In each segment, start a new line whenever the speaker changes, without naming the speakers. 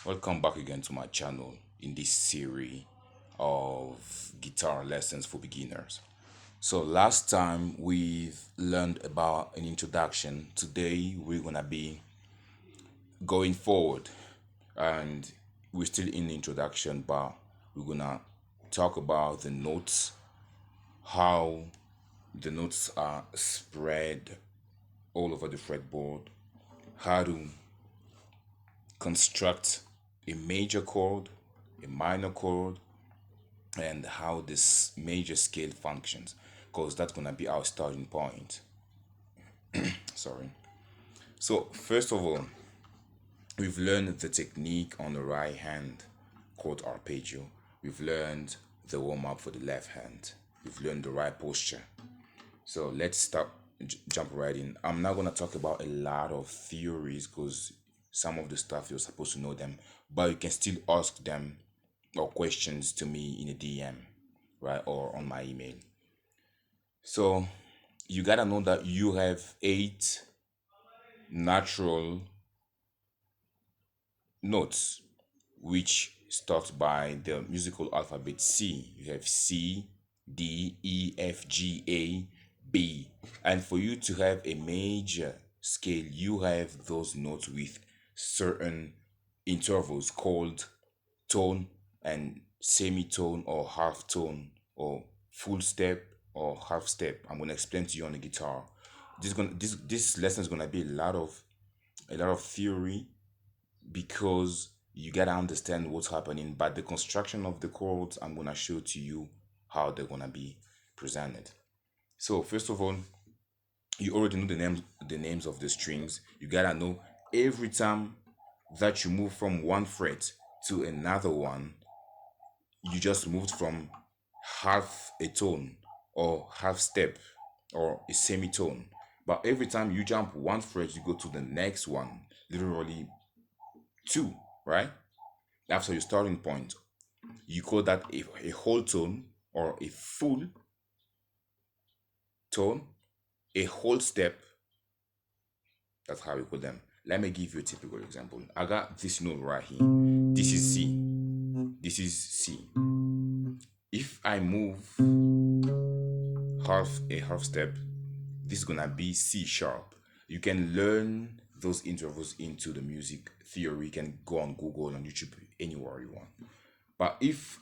Welcome back again to my channel in this series of guitar lessons for beginners. So last time we've learned about an introduction. Today we're gonna be going forward and we're still in the introduction, but we're gonna talk about the notes, how the notes are spread all over the fretboard, how to construct a major chord, a minor chord, and how this major scale functions, because that's gonna be our starting point. Sorry. So first of all, we've learned the technique on the right hand chord arpeggio. We've learned the warm up for the left hand. We've learned the right posture. So let's start jump right in. I'm not gonna talk about a lot of theories because some of the stuff you're supposed to know them, but you can still ask them or questions to me in a DM, right, or on my email. So you gotta know that you have eight natural notes, which starts by the musical alphabet C. You have C, D, E, F, G, A, B. And for you to have a major scale, you have those notes with certain intervals called tone and semitone or half tone or full step or half step. I'm gonna explain to you on the guitar. This lesson is gonna be a lot of theory because you gotta understand what's happening. But the construction of the chords, I'm gonna show to you how they're gonna be presented. So first of all, you already know the names of the strings. You gotta know every time that you move from one fret to another one, you just moved from half a tone or half step or a semitone. But every time you jump one fret, you go to the next one, literally two, right? After your starting point. You call that a whole tone or a full tone, a whole step. That's how we call them. Let me give you a typical example. I got this note right here. This is C. This is C. If I move half step, this is gonna be C sharp. You can learn those intervals into the music theory. You can go on Google, on YouTube, anywhere you want. But if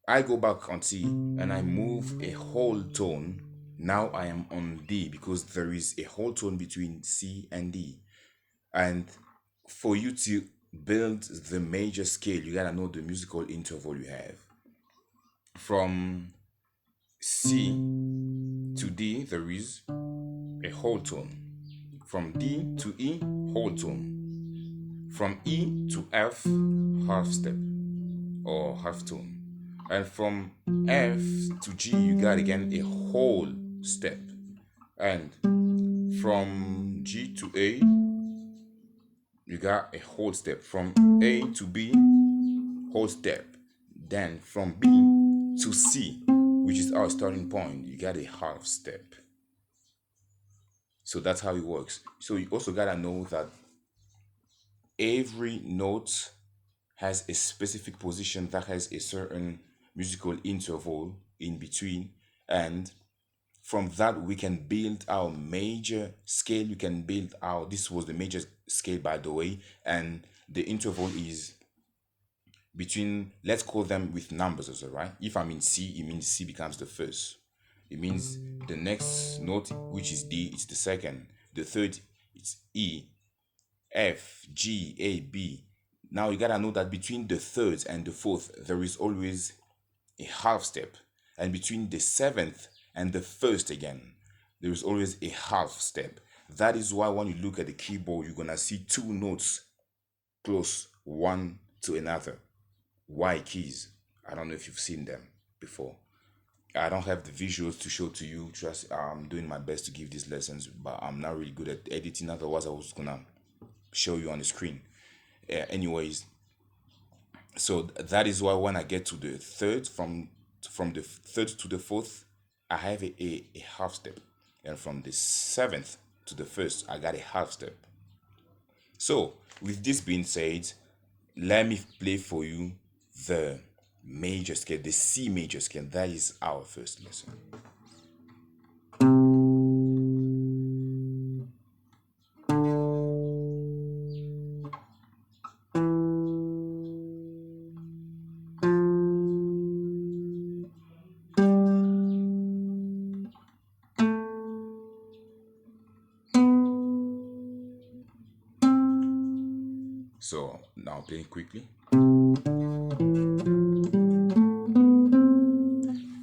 I go back on C and I move a whole tone, now I am on D because there is a whole tone between C and D. And for you to build the major scale, you gotta know the musical interval you have. From C to D, there is a whole tone. From D to E, whole tone. From E to F, half step or half tone. And from F to G, you got again a whole step. And from G to A, you got a whole step. From A to B, whole step. Then from B to C, which is our starting point, you got a half step. So that's how it works. So you also gotta know that every note has a specific position that has a certain musical interval in between, and from that we can build our major scale. You can build our This was the major scale, by the way, and the interval is between, let's call them with numbers also, right? If I'm in C, it means C becomes the first. It means the next note, which is D, it's the second. The third, it's E, F, G, A, B. Now you gotta know that between the third and the fourth, there is always a half step. And between the seventh and the first again, there is always a half step. That is why when you look at the keyboard, you're gonna see two notes close one to another. Y keys. I don't know if you've seen them before. I don't have the visuals to show to you. Just I'm doing my best to give these lessons, but I'm not really good at editing. Otherwise, I was gonna show you on the screen. Anyways, so that is why when I get to the third, from the third to the fourth, I have a half step, and from the seventh to the first, I got a half step. So with this being said, Let me play for you the major scale, the C major scale. That is our first lesson. So now playing quickly.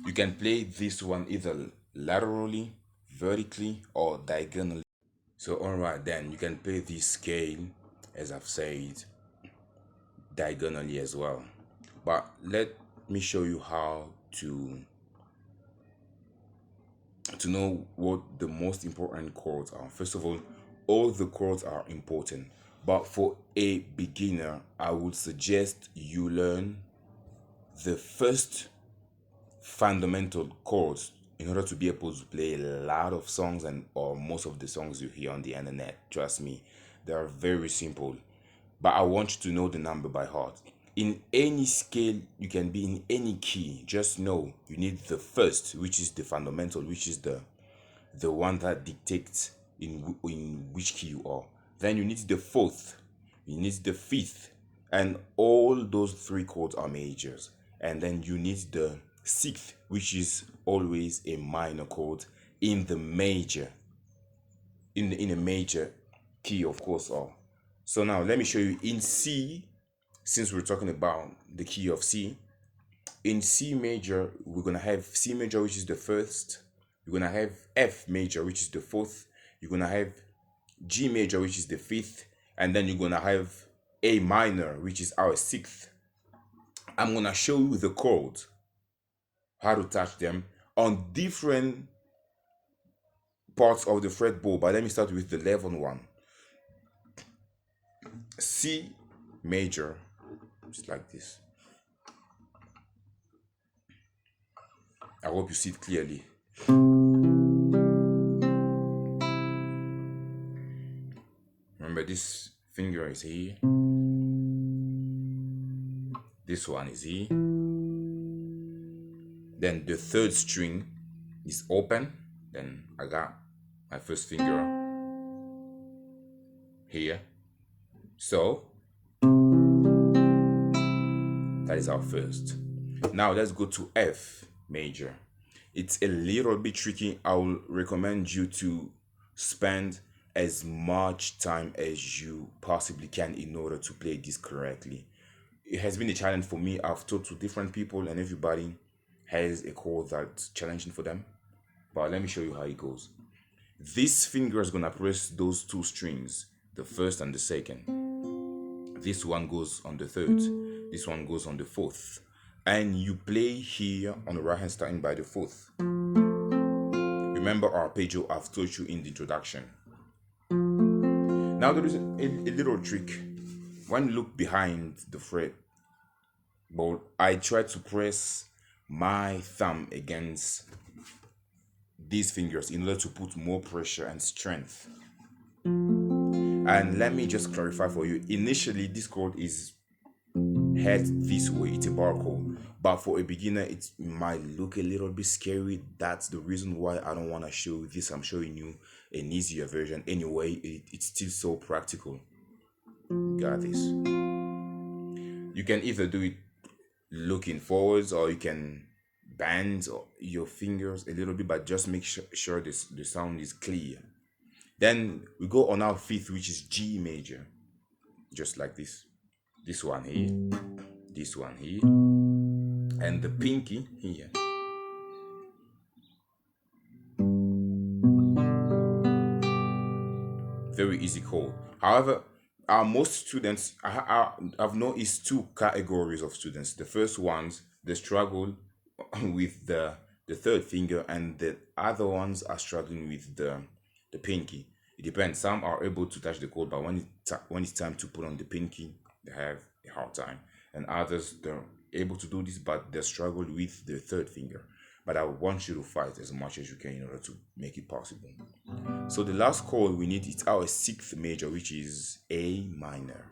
You can play this one either laterally, vertically, or diagonally. So alright then, you can play this scale, as I've said, diagonally as well. But let me show you how to know what the most important chords are. First of all the chords are important. But for a beginner, I would suggest you learn the first fundamental chords in order to be able to play a lot of songs and or most of the songs you hear on the internet. Trust me, they are very simple. But I want you to know the number by heart. In any scale, you can be in any key. Just know you need the first, which is the fundamental, which is the one that dictates in which key you are. Then you need the fourth, you need the fifth, and all those three chords are majors. And then you need the sixth, which is always a minor chord in the major, in a major key, of course. Or so now let me show you in C. Since we're talking about the key of C, in C major, we're gonna have C major, which is the first. You're gonna have F major, which is the fourth. You're gonna have G major, which is the fifth, and then you're gonna have A minor, which is our sixth. I'm gonna show you the chords, how to touch them on different parts of the fretboard. But let me start with the 11th one. C major, just like this. I hope you see it clearly. Remember, this finger is here. This one is here. Then the third string is open. Then I got my first finger here. So that is our first. Now let's go to F major. It's a little bit tricky. I will recommend you to spend as much time as you possibly can in order to play this correctly. It has been a challenge for me. I've talked to different people and everybody has a chord that's challenging for them. But let me show you how it goes. This finger is gonna press those two strings, the first and the second. This one goes on the third. This one goes on the fourth. And you play here on the right hand starting by the fourth. Remember arpeggio I've taught you in the introduction. Now there is a little trick. When you look behind the fret, but I try to press my thumb against these fingers in order to put more pressure and strength. And let me just clarify for you. Initially, this chord is head this way. It's a bar chord. But for a beginner, it might look a little bit scary. That's the reason why I don't want to show this. I'm showing you an easier version. Anyway, it's still so practical. Got this. You can either do it looking forwards or you can bend your fingers a little bit, but just make sure the sound is clear. Then we go on our fifth, which is G major, just like this. This one here, this one here, and the pinky here. Very easy chord. However, most students, I've noticed two categories of students. The first ones, they struggle with the third finger, and the other ones are struggling with the pinky. It depends. Some are able to touch the chord, but when it's time to put on the pinky, they have a hard time. And others, they're able to do this, but they struggle with the third finger. But I want you to fight as much as you can in order to make it possible. So the last chord we need is our sixth major, which is A minor.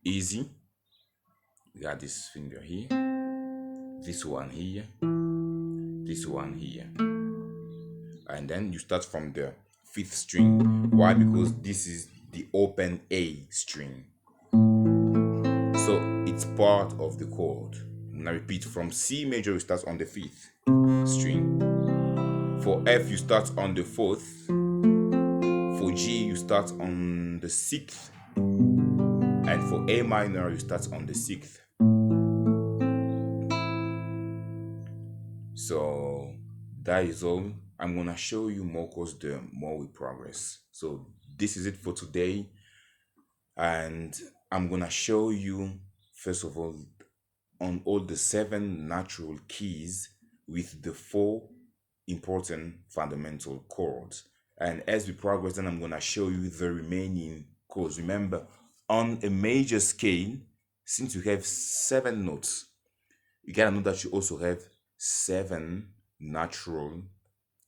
easy. We got this finger here, this one here, this one here, and then you start from the fifth string. Why? Because this is the open A string, so it's part of the chord. Now repeat, from C major you start on the fifth string. For F you start on the fourth. For G you start on the sixth, and for A minor you start on the sixth. So that is all. I'm gonna show you more chords the more we progress. So this is it for today, and I'm gonna show you first of all on all the 7 natural keys with the 4 important fundamental chords. And as we progress, then I'm gonna show you the remaining chords. Remember, on a major scale, since you have 7 notes, you gotta know that you also have 7 natural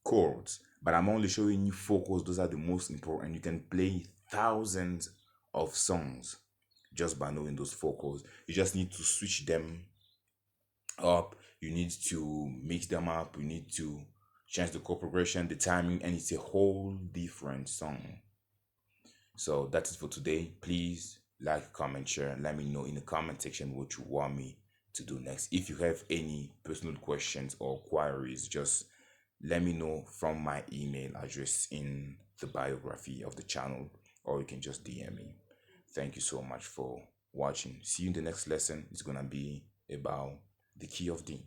chords. But I'm only showing you 4 chords. Those are the most important. You can play thousands of songs just by knowing those 4 chords. You just need to switch them up. You need to mix them up. You need to change the chord progression, the timing, and it's a whole different song. So that's it for today. Please like, comment, share, and let me know in the comment section what you want me to do next. If you have any personal questions or queries, just let me know from my email address in the biography of the channel, or you can just DM me. Thank you so much for watching. See you in the next lesson. It's gonna be about the key of D.